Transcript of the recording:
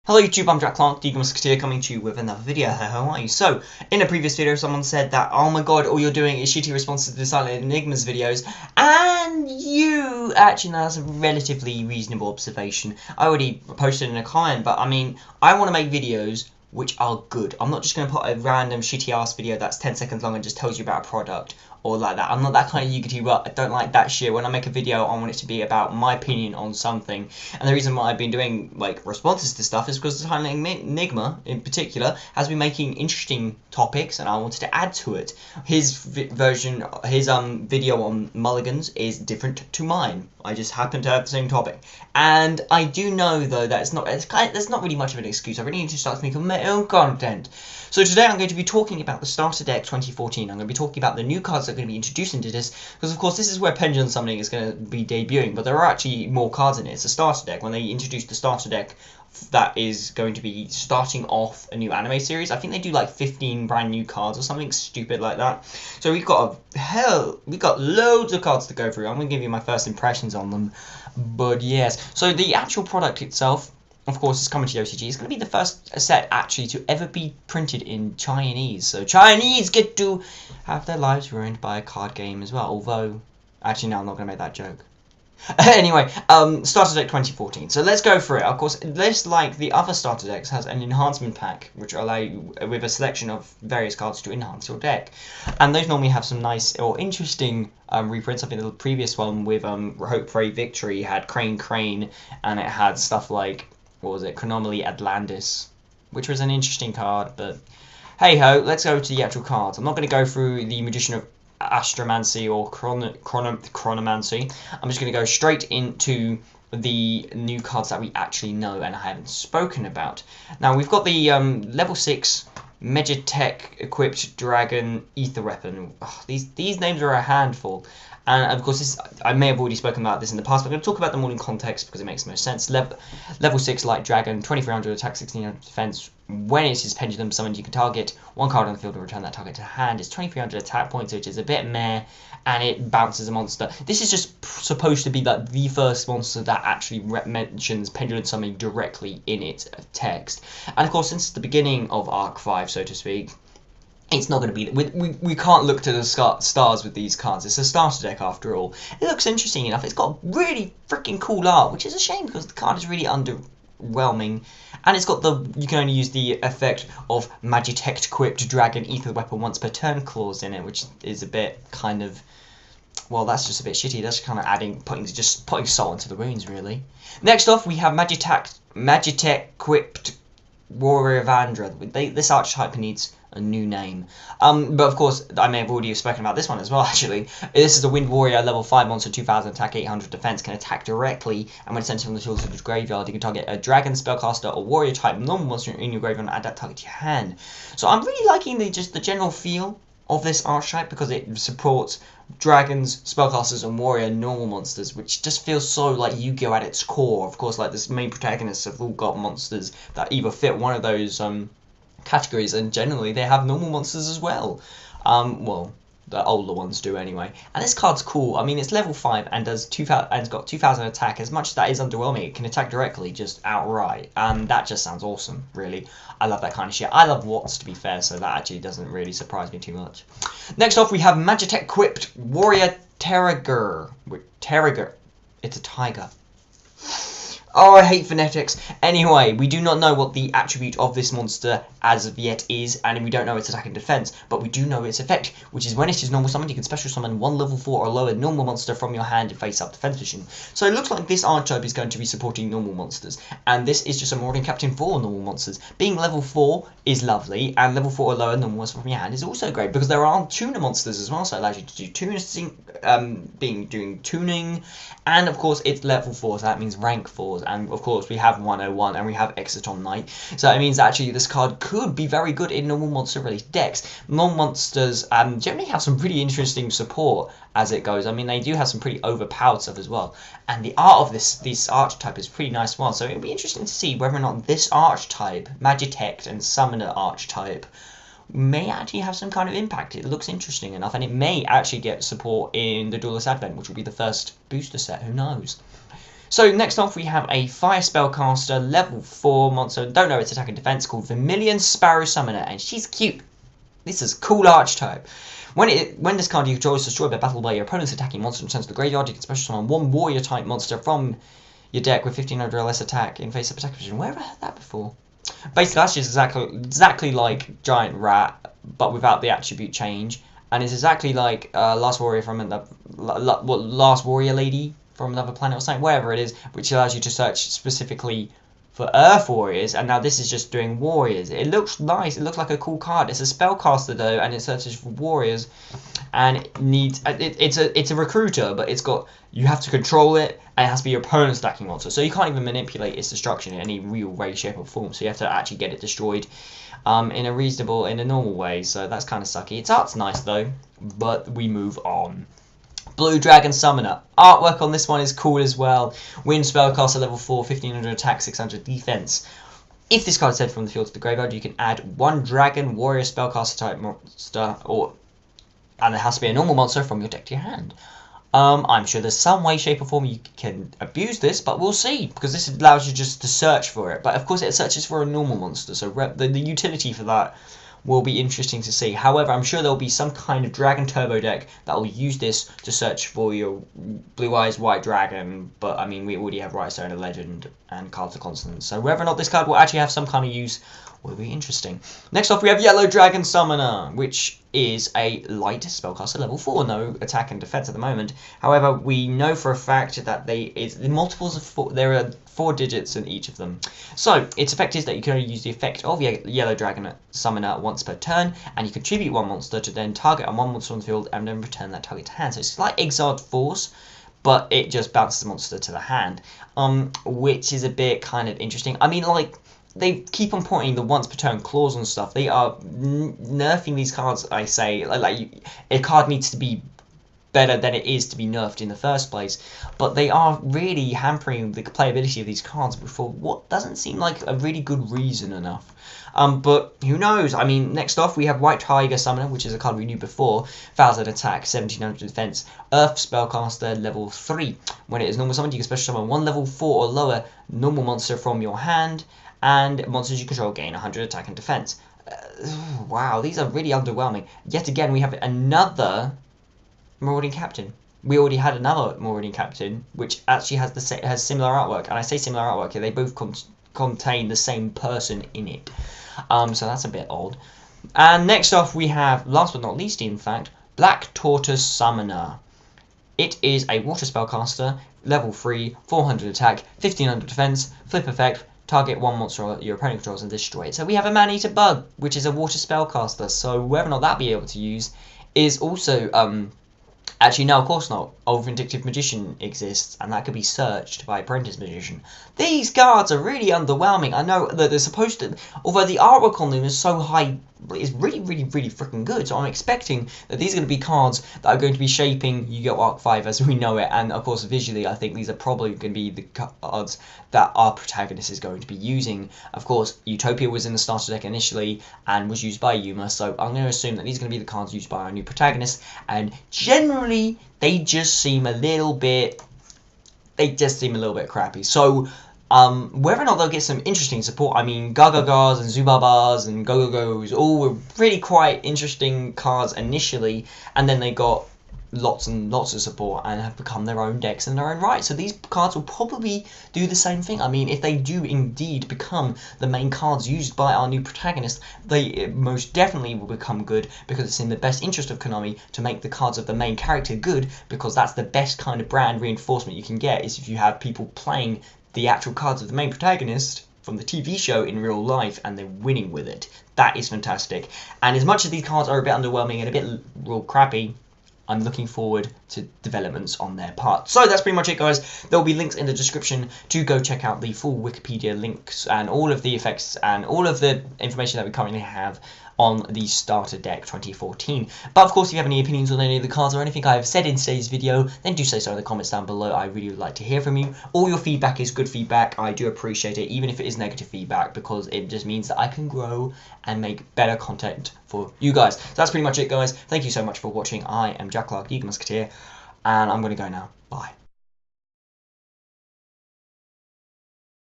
Hello YouTube, I'm Jack Clark, the Musketeer, coming to you with another video. How are you? So, in a previous video someone said that, oh my god, all you're doing is shitty responses to the Silent Enigmas videos, and you actually, no, that's a relatively reasonable observation. I already posted in a comment, but I mean, I want to make videos which are good. I'm not just going to put a random shitty ass video that's 10 seconds long and just tells you about a product or like that. I'm not that kind of YouTuber. I don't like that shit. When I make a video, I want it to be about my opinion on something. And the reason why I've been doing like responses to stuff is because the Silent Enigma in particular has been making interesting topics, and I wanted to add to it. His video on mulligans is different to mine. I just happen to have the same topic, and I do know though that there's not really much of an excuse. I really need to start making my own content. So today I'm going to be talking about the Starter Deck 2014. I'm going to be talking about the new cards that are going to be introduced into this, because of course this is where Pendulum Summoning is going to be debuting, but there are actually more cards in it. It's a Starter Deck. When they introduce the Starter Deck that is going to be starting off a new anime series, I think they do like 15 brand new cards or something stupid like that. So we've got loads of cards to go through. I'm going to give you my first impressions on them, but yes. So the actual product itself, of course, is coming to the OCG. It's going to be the first set actually to ever be printed in Chinese. So Chinese get to have their lives ruined by a card game as well. Although, actually no, I'm not going to make that joke. Anyway, Starter Deck 2014. So let's go through it. Of course, this, like the other Starter Decks, has an enhancement pack, which will allow you with a selection of various cards to enhance your deck. And those normally have some nice or interesting reprints. I think the previous one with Hope Pray Victory had Crane, and it had stuff like, what was it, Chronomaly Atlantis, which was an interesting card, but hey ho, let's go to the actual cards. I'm not going to go through the Magician of Astromancy or Chronomancy. I'm just going to go straight into the new cards that we actually know and I haven't spoken about. Now we've got the level 6 Magitech equipped Dragon Ether Weapon. Oh, these names are a handful. And of course, I may have already spoken about this in the past, but I'm going to talk about them all in context because it makes the most sense. Level 6 Light Dragon, 2300 attack, 1600 defense. When it is Pendulum Summoned, you can target one card on the field and return that target to hand. It's 2300 attack points, which is a bit meh, and it bounces a monster. This is just supposed to be like the first monster that actually mentions Pendulum Summoning directly in its text. And of course, since the beginning of Arc 5, so to speak, it's not going to be... We can't look to the stars with these cards. It's a starter deck after all. It looks interesting enough. It's got really freaking cool art, which is a shame because the card is really underwhelming. And it's got the... You can only use the effect of Magitech equipped Dragon Ether Weapon once per turn clause in it, which is a bit kind of... Well, that's just a bit shitty. That's kind of putting salt into the wounds, really. Next off, we have Magitech equipped Warrior Vandra. This archetype needs a new name. But of course, I may have already spoken about this one as well, actually. This is a Wind Warrior, level 5 monster, 2000 attack, 800 defense, can attack directly, and when sent from the tools of the graveyard, you can target a dragon, spellcaster, or warrior type normal monster in your graveyard and add that target to your hand. So I'm really liking the general feel of this archetype because it supports dragons, spellcasters, and warrior normal monsters, which just feels so like Yu-Gi-Oh! At its core. Of course, like the main protagonists have all got monsters that either fit one of those categories, and generally they have normal monsters as well. Well, the older ones do anyway. And this card's cool. I mean, it's level 5 and does 2000 and it's got 2000 attack. As much as that is underwhelming, it can attack directly, just outright. That just sounds awesome, really. I love that kind of shit. I love Watts, to be fair, so that actually doesn't really surprise me too much. Next off, we have Magitech equipped Warrior Terriger. It's a tiger. Oh, I hate phonetics. Anyway, we do not know what the attribute of this monster as of yet is, and we don't know its attack and defense, but we do know its effect, which is when it is normal summoned, you can special summon one level 4 or lower normal monster from your hand in face-up defense position. So it looks like this archetype is going to be supporting normal monsters, and this is just a Marauding Captain for normal monsters. Being level 4 is lovely, and level 4 or lower normal monster from your hand is also great, because there are tuner monsters as well, so it allows you to do doing tuning, and of course it's level 4, so that means rank 4s. And of course we have 101 and we have Exciton Knight, so it means actually this card could be very good in normal monster released decks. Normal monsters generally have some pretty interesting support as it goes. I mean, they do have some pretty overpowered stuff as well, and the art of this archetype is pretty nice one, so it'll be interesting to see whether or not this archetype, Magitech and Summoner archetype, may actually have some kind of impact. It looks interesting enough, and it may actually get support in the Duelist Advent, which will be the first booster set, who knows. So next off we have a Fire Spellcaster level 4 monster, don't know its attack and defense, called Vermilion Sparrow Summoner, and she's cute. This is cool Archetype. When this card you control is destroyed by battle by your opponent's attacking monster and sends to the graveyard, you can special summon one warrior type monster from your deck with 1500 or less attack in face of attack position. Where have I heard that before? Basically that's just exactly like Giant Rat, but without the attribute change. And it's exactly like Last Warrior from Last Warrior Lady from Another Planet or something, whatever it is, which allows you to search specifically for Earth Warriors, and now this is just doing Warriors. It looks nice, it looks like a cool card. It's a spellcaster though, and it searches for Warriors, and it needs it's a recruiter, but you have to control it, and it has to be your opponent's attacking monster, so you can't even manipulate its destruction in any real way, shape, or form. So you have to actually get it destroyed in a normal way. So that's kind of sucky. Its art's nice though, but we move on. Blue Dragon Summoner. Artwork on this one is cool as well. Wind Spellcaster level 4, 1500 attack, 600 defense. If this card is sent from the field to the graveyard, you can add one Dragon Warrior Spellcaster type monster, and it has to be a normal monster from your deck to your hand. I'm sure there's some way, shape, or form you can abuse this, but we'll see, because this allows you just to search for it. But of course, it searches for a normal monster, so the utility for that will be interesting to see. However, I'm sure there'll be some kind of Dragon Turbo deck that will use this to search for your Blue Eyes White Dragon, but I mean, we already have Right Stone, Legend, and Cards of Consonance, so whether or not this card will actually have some kind of use will be interesting. Next off, we have Yellow Dragon Summoner, which is a light spellcaster level 4, no attack and defense at the moment. However, we know for a fact that the multiples of 4, there are 4 digits in each of them. So its effect is that you can only use the effect of Yellow Dragon Summoner once per turn, and you contribute one monster to then target on one monster on the field and then return that target to hand. So it's like Exiled Force, but it just bounces the monster to the hand, which is a bit kind of interesting. I mean, like, they keep on pointing the once per turn clause and stuff. They are nerfing these cards, I say. A card needs to be better than it is to be nerfed in the first place, but they are really hampering the playability of these cards for what doesn't seem like a really good reason enough. But who knows? I mean, next off we have White Tiger Summoner, which is a card we knew before. 1000 attack, 1700 defense, Earth Spellcaster level 3. When it is normal summoned, you can special summon one level 4 or lower normal monster from your hand, and monsters you control gain 100 attack and defense. Wow, these are really underwhelming. Yet again, we have another Marauding Captain. We already had another Marauding Captain, which actually has similar artwork. And I say similar artwork here, they both contain the same person in it. So that's a bit odd. And next off we have, last but not least in fact, Black Tortoise Summoner. It is a water spellcaster, level 3, 400 attack, 1500 defense, flip effect, target one monster your opponent controls and destroy it. So we have a Man-Eater Bug, which is a water spellcaster. So whether or not that be able to use is also actually, no, of course not. Old Vindictive Magician exists, and that could be searched by Apprentice Magician. These cards are really underwhelming. I know that they're supposed to, although the artwork on them is so high, is really, really, really freaking good. So I'm expecting that these are going to be cards that are going to be shaping Yu-Gi-Oh! Arc 5 as we know it. And of course, visually, I think these are probably going to be the cards that our protagonist is going to be using. Of course, Utopia was in the starter deck initially and was used by Yuma, so I'm going to assume that these are going to be the cards used by our new protagonist. And generally, they just seem a little bit crappy. So whether or not they'll get some interesting support, I mean, Gagagas and Zubabas and Go-Go-Go's all were really quite interesting cards initially, and then they got lots and lots of support and have become their own decks in their own right. So these cards will probably do the same thing. I mean, if they do indeed become the main cards used by our new protagonist, they most definitely will become good, because it's in the best interest of Konami to make the cards of the main character good, because that's the best kind of brand reinforcement you can get, is if you have people playing the actual cards of the main protagonist from the TV show in real life and they're winning with it. That is fantastic. And as much as these cards are a bit underwhelming and a bit real crappy, I'm looking forward to developments on their part. So that's pretty much it, guys. There will be links in the description to go check out the full Wikipedia links and all of the effects and all of the information that we currently have on the starter deck 2014. But of course, if you have any opinions on any of the cards or anything I have said in today's video, then do say so in the comments down below. I really would like to hear from you. All your feedback is good feedback. I do appreciate it, even if it is negative feedback, because it just means that I can grow and make better content for you guys. So that's pretty much it, guys. Thank you so much for watching. I am Jack Clark, Yu-Gi-Oh! Musketeer, and I'm going to go now. Bye.